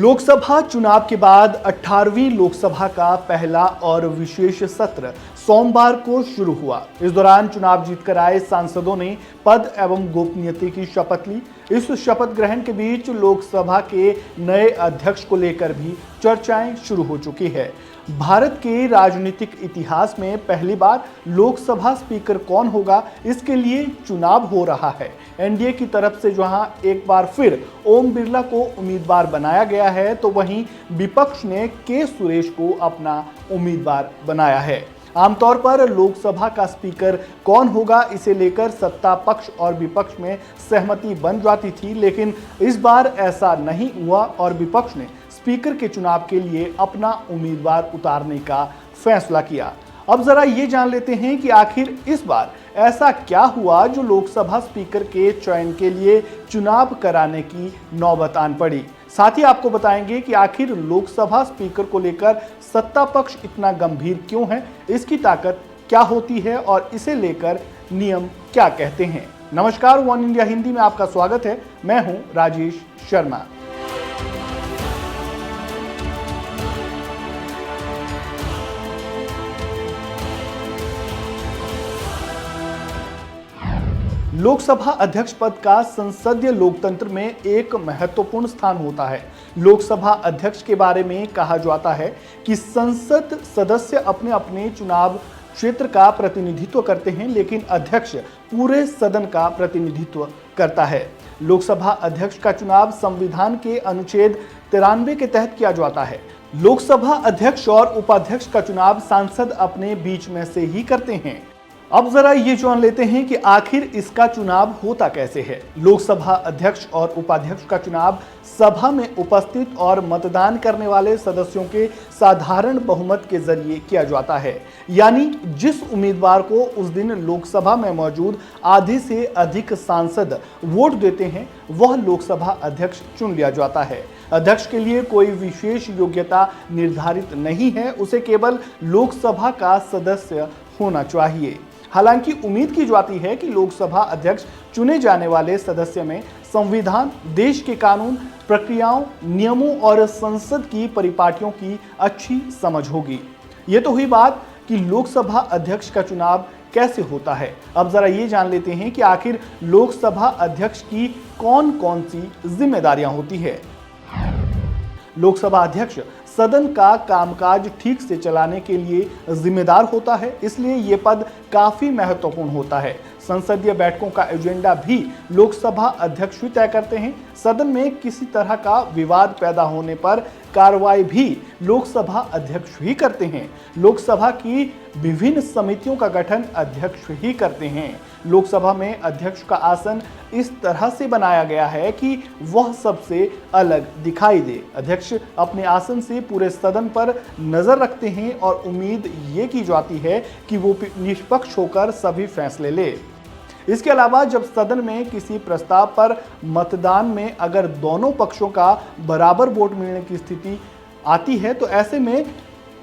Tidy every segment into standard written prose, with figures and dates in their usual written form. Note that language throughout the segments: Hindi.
लोकसभा चुनाव के बाद 18वीं लोकसभा का पहला और विशेष सत्र सोमवार को शुरू हुआ। इस दौरान चुनाव जीतकर आए सांसदों ने पद एवं गोपनीयता की शपथ ली। इस शपथ ग्रहण के बीच लोकसभा के नए अध्यक्ष को लेकर भी चर्चाएं शुरू हो चुकी है। भारत के राजनीतिक इतिहास में पहली बार लोकसभा स्पीकर कौन होगा, इसके लिए चुनाव हो रहा है। एनडीए की तरफ से जहां एक बार फिर ओम बिरला को उम्मीदवार बनाया गया है, तो वहीं विपक्ष ने के सुरेश को अपना उम्मीदवार बनाया है। आमतौर पर लोकसभा का स्पीकर कौन होगा, इसे लेकर सत्ता पक्ष और विपक्ष में सहमति बन जाती थी, लेकिन इस बार ऐसा नहीं हुआ और विपक्ष ने स्पीकर के चुनाव के लिए अपना उम्मीदवार उतारने का फैसला किया। अब जरा ये जान लेते हैं कि आखिर इस बार ऐसा क्या हुआ जो लोकसभा स्पीकर के चयन के लिए चुनाव कराने की नौबत आन पड़ी। साथ ही आपको बताएंगे कि आखिर लोकसभा स्पीकर को लेकर सत्ता पक्ष इतना गंभीर क्यों है, इसकी ताकत क्या होती है और इसे लेकर नियम क्या कहते हैं। नमस्कार, वन इंडिया हिंदी में आपका स्वागत है। मैं हूं राजेश शर्मा। लोकसभा अध्यक्ष पद का संसदीय लोकतंत्र में एक महत्वपूर्ण स्थान होता है। लोकसभा अध्यक्ष के बारे में कहा जाता है कि संसद सदस्य अपने अपने चुनाव क्षेत्र का प्रतिनिधित्व करते हैं, लेकिन अध्यक्ष पूरे सदन का प्रतिनिधित्व करता है। लोकसभा अध्यक्ष का चुनाव संविधान के अनुच्छेद 93 के तहत किया जाता है। लोकसभा अध्यक्ष और उपाध्यक्ष का चुनाव सांसद अपने बीच में से ही करते हैं। अब जरा ये जान लेते हैं कि आखिर इसका चुनाव होता कैसे है। लोकसभा अध्यक्ष और उपाध्यक्ष का चुनाव सभा में उपस्थित और मतदान करने वाले सदस्यों के साधारण बहुमत के जरिए किया जाता है, यानी जिस उम्मीदवार को उस दिन लोकसभा में मौजूद आधे से अधिक सांसद वोट देते हैं, वह लोकसभा अध्यक्ष चुन लिया जाता है। अध्यक्ष के लिए कोई विशेष योग्यता निर्धारित नहीं है, उसे केवल लोकसभा का सदस्य होना चाहिए। हालांकि उम्मीद की जाती है कि लोकसभा अध्यक्ष चुने जाने वाले सदस्य में संविधान, देश के कानून, प्रक्रियाओं, नियमों और संसद की परिपाटियों की अच्छी समझ होगी। ये तो हुई बात कि लोकसभा अध्यक्ष का चुनाव कैसे होता है। अब जरा ये जान लेते हैं कि आखिर लोकसभा अध्यक्ष की कौन कौन सी जिम्मेदारियां होती है। लोकसभा अध्यक्ष सदन का कामकाज ठीक से चलाने के लिए जिम्मेदार होता है, इसलिए ये पद काफी महत्वपूर्ण होता है। संसदीय बैठकों का एजेंडा भी लोकसभा अध्यक्ष ही तय करते हैं। सदन में किसी तरह का विवाद पैदा होने पर कार्रवाई भी लोकसभा अध्यक्ष ही करते हैं। लोकसभा की विभिन्न समितियों का गठन अध्यक्ष ही करते हैं। लोकसभा में अध्यक्ष का आसन इस तरह से बनाया गया है कि वह सबसे अलग दिखाई दे। अध्यक्ष अपने आसन से पूरे सदन पर नजर रखते हैं और उम्मीद ये की जाती है कि वो निष्पक्ष होकर सभी फैसले ले। इसके अलावा जब सदन में किसी प्रस्ताव पर मतदान में अगर दोनों पक्षों का बराबर वोट मिलने की स्थिति आती है, तो ऐसे में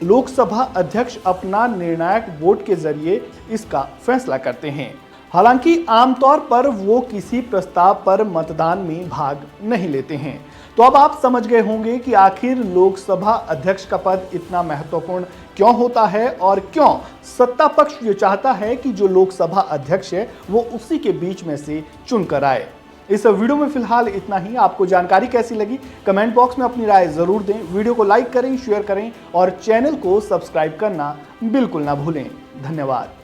लोकसभा अध्यक्ष अपना निर्णायक वोट के जरिए इसका फैसला करते हैं। हालांकि आमतौर पर वो किसी प्रस्ताव पर मतदान में भाग नहीं लेते हैं। तो अब आप समझ गए होंगे कि आखिर लोकसभा अध्यक्ष का पद इतना महत्वपूर्ण क्यों होता है और क्यों सत्ता पक्ष ये चाहता है कि जो लोकसभा अध्यक्ष है वो उसी के बीच में से चुनकर आए। इस वीडियो में फिलहाल इतना ही। आपको जानकारी कैसी लगी, कमेंट बॉक्स में अपनी राय जरूर दें। वीडियो को लाइक करें, शेयर करें और चैनल को सब्सक्राइब करना बिल्कुल ना भूलें। धन्यवाद।